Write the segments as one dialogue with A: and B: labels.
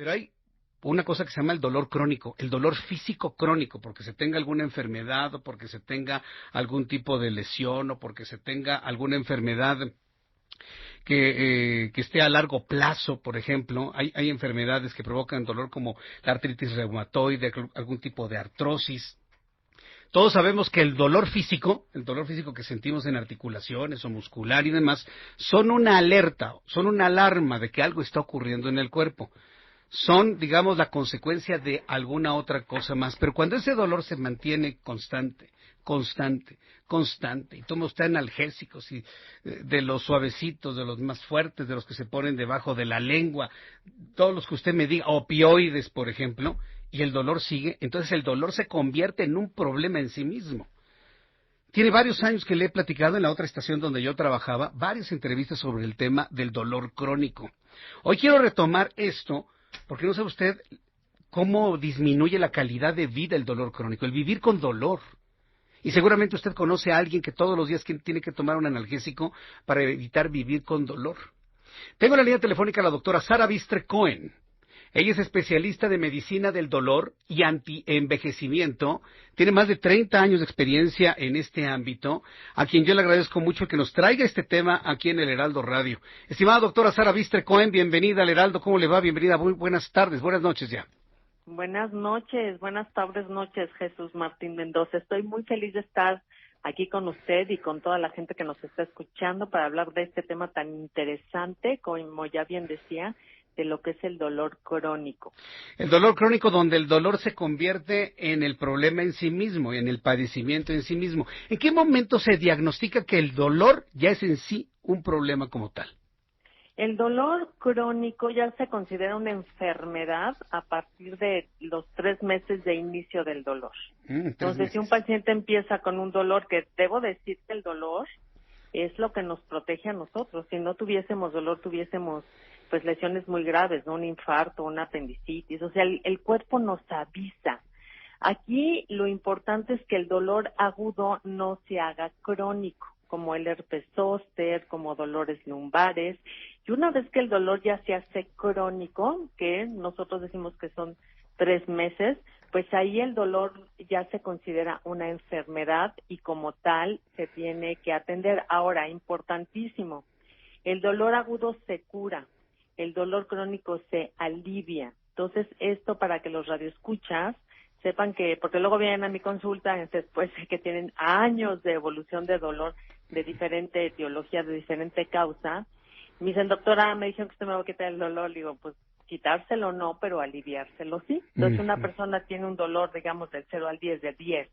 A: Pero hay una cosa que se llama el dolor crónico, el dolor físico crónico, porque se tenga alguna enfermedad o porque se tenga algún tipo de lesión o porque se tenga alguna enfermedad que esté a largo plazo, por ejemplo. Hay enfermedades que provocan dolor como la artritis reumatoide, algún tipo de artrosis. Todos sabemos que el dolor físico que sentimos en articulaciones o muscular y demás, son una alerta, son una alarma de que algo está ocurriendo en el cuerpo. Son, digamos, la consecuencia de alguna otra cosa más. Pero cuando ese dolor se mantiene constante, y toma usted analgésicos, y de los suavecitos, de los más fuertes, de los que se ponen debajo de la lengua, todos los que usted me diga, opioides, por ejemplo, y el dolor sigue, entonces el dolor se convierte en un problema en sí mismo. Tiene varios años que le he platicado en la otra estación donde yo trabajaba, varias entrevistas sobre el tema del dolor crónico. Hoy quiero retomar esto, porque no sabe usted cómo disminuye la calidad de vida el dolor crónico, el vivir con dolor. Y seguramente usted conoce a alguien que todos los días tiene que tomar un analgésico para evitar vivir con dolor. Tengo en la línea telefónica a la doctora Sara Bistre Cohen. Ella es especialista de medicina del dolor y antienvejecimiento. Tiene más de 30 años de experiencia en este ámbito, a quien yo le agradezco mucho que nos traiga este tema aquí en el Heraldo Radio. Estimada doctora Sara Bistre Cohen, bienvenida al Heraldo. ¿Cómo le va? Bienvenida. Muy buenas tardes, buenas noches ya.
B: Buenas tardes, noches, Jesús Martín Mendoza. Estoy muy feliz de estar aquí con usted y con toda la gente que nos está escuchando para hablar de este tema tan interesante, como ya bien decía, de lo que es el dolor crónico.
A: El dolor crónico, donde el dolor se convierte en el problema en sí mismo, en el padecimiento en sí mismo. ¿En qué momento se diagnostica que el dolor ya es en sí un problema como tal?
B: El dolor crónico ya se considera una enfermedad a partir de los 3 meses de inicio del dolor. Entonces, si un paciente empieza con un dolor, que debo decir que el dolor es lo que nos protege a nosotros. Si no tuviésemos dolor, tuviésemos pues lesiones muy graves, ¿no? Un infarto, una apendicitis. O sea, el cuerpo nos avisa. Aquí lo importante es que el dolor agudo no se haga crónico, como el herpes zóster, como dolores lumbares. Y una vez que el dolor ya se hace crónico, que nosotros decimos que son 3 meses, pues ahí el dolor ya se considera una enfermedad y como tal se tiene que atender. Ahora, importantísimo, el dolor agudo se cura, el dolor crónico se alivia. Entonces, esto para que los radioescuchas sepan que, porque luego vienen a mi consulta después de que tienen años de evolución de dolor, de diferente etiología, de diferente causa, me dicen, doctora, me dijeron que usted me va a quitar el dolor. Le digo, pues quitárselo no, pero aliviárselo sí. Entonces, una persona tiene un dolor, digamos, del 0 al 10, de 10,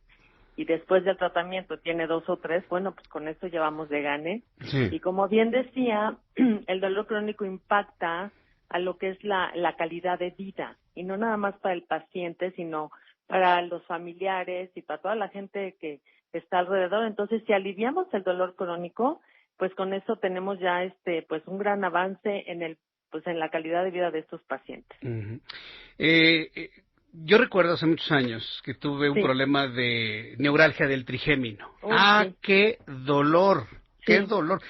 B: y después del tratamiento tiene 2 o 3, bueno, pues con esto llevamos de gane. Sí. Y como bien decía, el dolor crónico impacta a lo que es la calidad de vida, y no nada más para el paciente, sino para los familiares y para toda la gente que está alrededor. Entonces, si aliviamos el dolor crónico, pues con eso tenemos ya pues un gran avance en la calidad de vida de estos pacientes.
A: Yo recuerdo hace muchos años que tuve un problema de neuralgia del trigémino.
B: Sí.
A: ¡Qué dolor! ¡Qué dolor!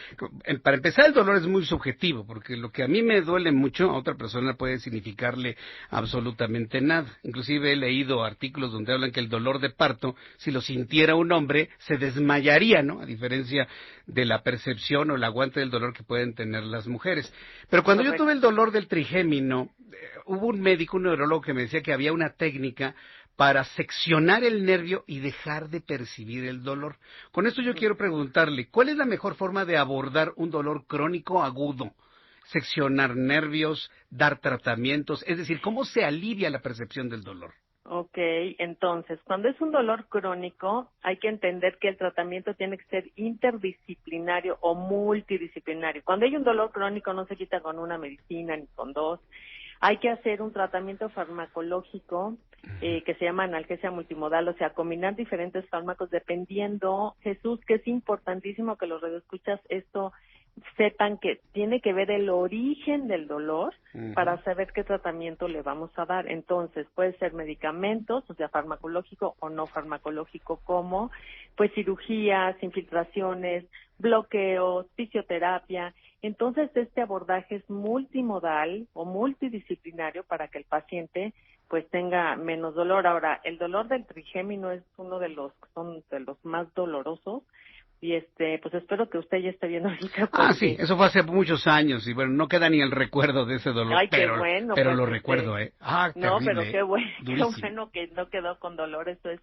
A: Para empezar, el dolor es muy subjetivo, porque lo que a mí me duele mucho, a otra persona puede significarle absolutamente nada. Inclusive he leído artículos donde hablan que el dolor de parto, si lo sintiera un hombre, se desmayaría, ¿no? A diferencia de la percepción o el aguante del dolor que pueden tener las mujeres. Pero cuando yo tuve el dolor del trigémino, hubo un médico, un neurólogo, que me decía que había una técnica para seccionar el nervio y dejar de percibir el dolor. Con esto yo quiero preguntarle, ¿cuál es la mejor forma de abordar un dolor crónico agudo? Seccionar nervios, dar tratamientos, es decir, ¿cómo se alivia la percepción del dolor?
B: Ok, entonces, cuando es un dolor crónico, hay que entender que el tratamiento tiene que ser interdisciplinario o multidisciplinario. Cuando hay un dolor crónico no se quita con una medicina ni con 2. Hay que hacer un tratamiento farmacológico que se llama analgesia multimodal, o sea, combinar diferentes fármacos dependiendo, Jesús, que es importantísimo que los radioescuchas esto sepan que tiene que ver el origen del dolor para saber qué tratamiento le vamos a dar. Entonces, puede ser medicamentos, o sea, farmacológico o no farmacológico, como pues cirugías, infiltraciones, bloqueos, fisioterapia, Entonces, este abordaje es multimodal o multidisciplinario para que el paciente pues tenga menos dolor. Ahora, el dolor del trigémino es uno de los más dolorosos y pues espero que usted ya esté viendo ahorita.
A: Ah, sí, eso fue hace muchos años y bueno, no queda ni el recuerdo de ese dolor,
B: ay, qué bueno,
A: pero
B: pues,
A: lo recuerdo, Ah,
B: no,
A: terrible,
B: pero qué bueno,
A: durísimo.
B: qué bueno que no quedó con dolor, eso es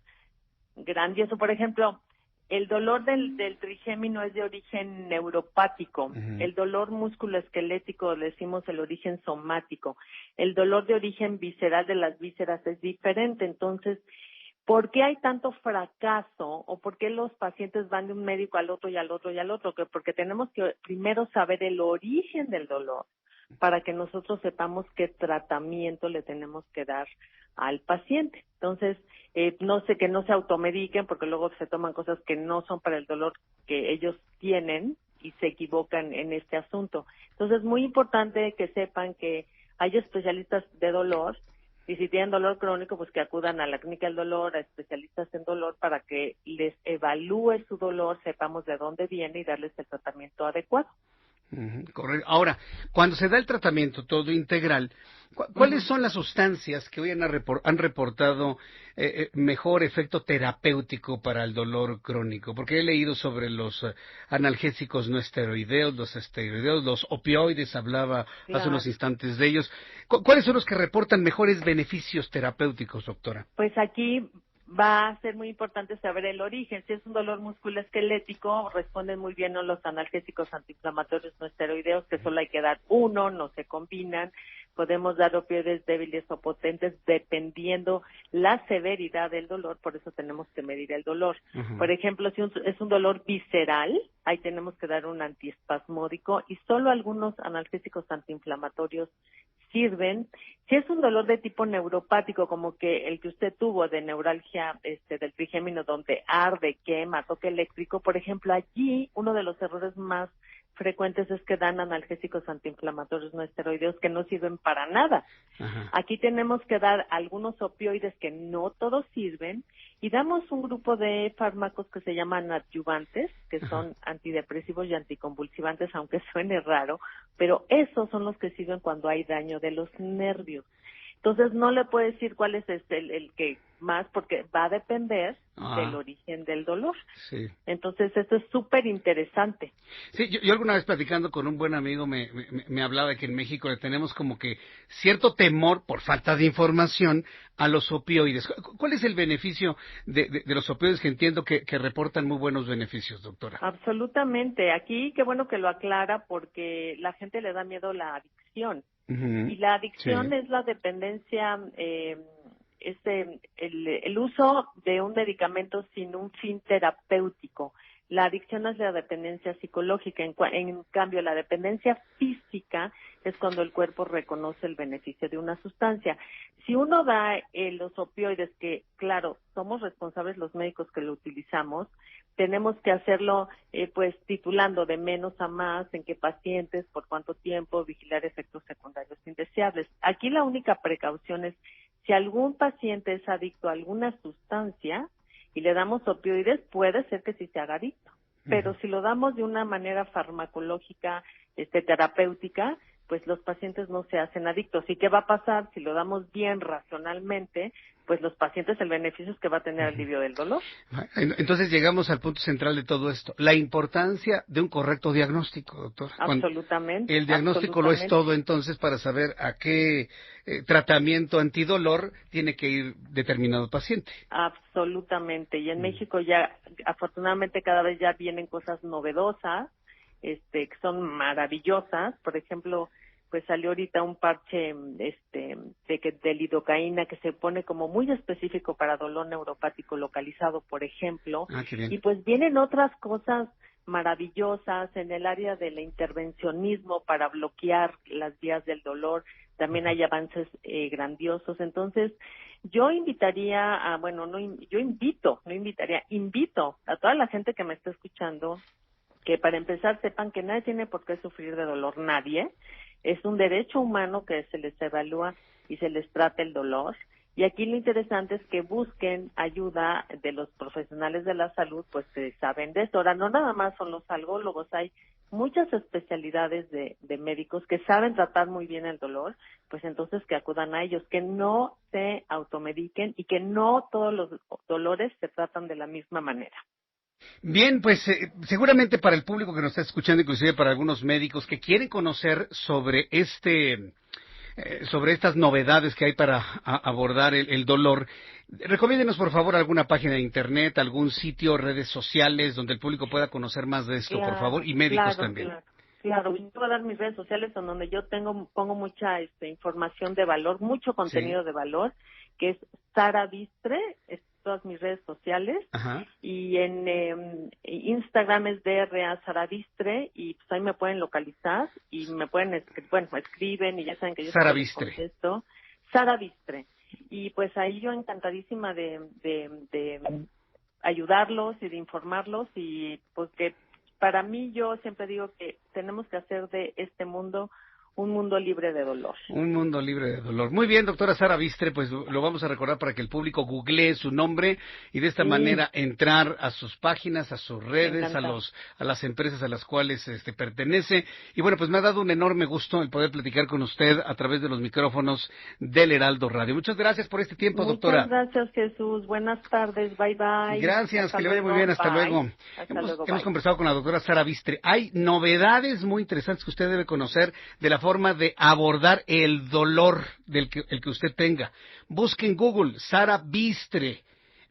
B: grandioso. Por ejemplo, el dolor del trigémino es de origen neuropático. El dolor musculoesquelético, decimos el origen somático. El dolor de origen visceral de las vísceras es diferente. Entonces, ¿por qué hay tanto fracaso o por qué los pacientes van de un médico al otro y al otro y al otro? Porque tenemos que primero saber el origen del dolor para que nosotros sepamos qué tratamiento le tenemos que dar al paciente. Entonces, que no se automediquen porque luego se toman cosas que no son para el dolor que ellos tienen y se equivocan en este asunto. Entonces, es muy importante que sepan que hay especialistas de dolor y si tienen dolor crónico, pues que acudan a la clínica del dolor, a especialistas en dolor para que les evalúe su dolor, sepamos de dónde viene y darles el tratamiento adecuado.
A: Correcto. Ahora, cuando se da el tratamiento todo integral, ¿cuáles son las sustancias que hoy han reportado mejor efecto terapéutico para el dolor crónico? Porque he leído sobre los analgésicos no esteroideos, los esteroideos, los opioides, hablaba hace unos instantes de ellos. ¿Cuáles son los que reportan mejores beneficios terapéuticos, doctora?
B: Pues aquí va a ser muy importante saber el origen. Si es un dolor musculoesquelético, responden muy bien a los analgésicos antiinflamatorios no esteroideos, que solo hay que dar uno, no se combinan. Podemos dar opioides débiles o potentes dependiendo la severidad del dolor, por eso tenemos que medir el dolor. Por ejemplo, si es un dolor visceral, ahí tenemos que dar un antiespasmódico y solo algunos analgésicos antiinflamatorios sirven. Si es un dolor de tipo neuropático, como que el que usted tuvo de neuralgia del trigémino, donde arde, quema, toque eléctrico, por ejemplo, allí uno de los errores más frecuentes es que dan analgésicos antiinflamatorios no esteroideos que no sirven para nada. Aquí tenemos que dar algunos opioides que no todos sirven y damos un grupo de fármacos que se llaman adyuvantes, que son antidepresivos y anticonvulsivantes, aunque suene raro, pero esos son los que sirven cuando hay daño de los nervios. Entonces no le puedo decir cuál es el que más, porque va a depender del origen del dolor.
A: Sí.
B: Entonces esto es súper interesante.
A: Sí, yo alguna vez platicando con un buen amigo me hablaba de que en México le tenemos como que cierto temor por falta de información a los opioides. ¿Cuál es el beneficio de los opioides que entiendo que reportan muy buenos beneficios, doctora?
B: Absolutamente. Aquí qué bueno que lo aclara porque la gente le da miedo la adicción. Y la adicción es la dependencia, el uso de un medicamento sin un fin terapéutico. La adicción es la dependencia psicológica, en cambio la dependencia física es cuando el cuerpo reconoce el beneficio de una sustancia. Si uno da los opioides, que claro, somos responsables los médicos que lo utilizamos, tenemos que hacerlo pues titulando de menos a más, en qué pacientes, por cuánto tiempo, vigilar efectos secundarios indeseables. Aquí la única precaución es si algún paciente es adicto a alguna sustancia, y le damos opioides, puede ser que sí se haga adicto. Pero si lo damos de una manera farmacológica, terapéutica, pues los pacientes no se hacen adictos. ¿Y qué va a pasar? Si lo damos bien racionalmente, pues los pacientes, el beneficio es que va a tener alivio del dolor.
A: Entonces llegamos al punto central de todo esto, la importancia de un correcto diagnóstico, doctor.
B: Absolutamente.
A: El diagnóstico lo es todo entonces para saber a qué tratamiento antidolor tiene que ir determinado paciente.
B: Absolutamente. Y en México ya, afortunadamente, cada vez ya vienen cosas novedosas, que son maravillosas. Por ejemplo, pues salió ahorita un parche de lidocaína que se pone como muy específico para dolor neuropático localizado, por ejemplo.
A: Qué bien.
B: Y pues vienen otras cosas maravillosas en el área del intervencionismo para bloquear las vías del dolor. También hay avances grandiosos. Entonces, yo invitaría invito a toda la gente que me está escuchando que para empezar sepan que nadie tiene por qué sufrir de dolor, nadie. Es un derecho humano que se les evalúa y se les trata el dolor. Y aquí lo interesante es que busquen ayuda de los profesionales de la salud, pues que saben de eso. Ahora, no nada más son los algólogos, hay muchas especialidades de médicos que saben tratar muy bien el dolor, pues entonces que acudan a ellos, que no se automediquen y que no todos los dolores se tratan de la misma manera.
A: Bien, pues seguramente para el público que nos está escuchando, inclusive para algunos médicos que quieren conocer sobre sobre estas novedades que hay para abordar el dolor, recomiéndenos por favor alguna página de internet, algún sitio, redes sociales donde el público pueda conocer más de esto, por favor, y médicos también.
B: Claro, yo voy a dar mis redes sociales en donde yo pongo mucha información de valor, mucho contenido de valor, que es Sara Vistre, es todas mis redes sociales.
A: Ajá.
B: Y en Instagram es DRA Sara Vistre, y pues ahí me pueden localizar y me pueden escriben y ya saben que yo
A: Sara
B: les
A: Vistre.
B: contesto. Sara Vistre. Y pues ahí yo encantadísima de ayudarlos y de informarlos, y pues que para mí, yo siempre digo que tenemos que hacer de este mundo un mundo libre de dolor.
A: Un mundo libre de dolor. Muy bien, doctora Sara Vistre, pues lo vamos a recordar para que el público googlee su nombre y de esta manera entrar a sus páginas, a sus redes, a las empresas a las cuales pertenece. Y bueno, pues me ha dado un enorme gusto el poder platicar con usted a través de los micrófonos del Heraldo Radio. Muchas gracias por este tiempo, doctora.
B: Muchas gracias, Jesús. Buenas tardes. Bye, bye.
A: Gracias, que le vaya muy bien. Hasta luego. Hemos conversado con la doctora Sara Vistre. Hay novedades muy interesantes que usted debe conocer de la forma de abordar el dolor el que usted tenga. Busque en Google Sara Vistre.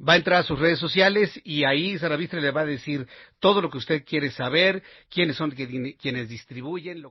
A: Va a entrar a sus redes sociales y ahí Sara Vistre le va a decir todo lo que usted quiere saber, quiénes son quienes distribuyen.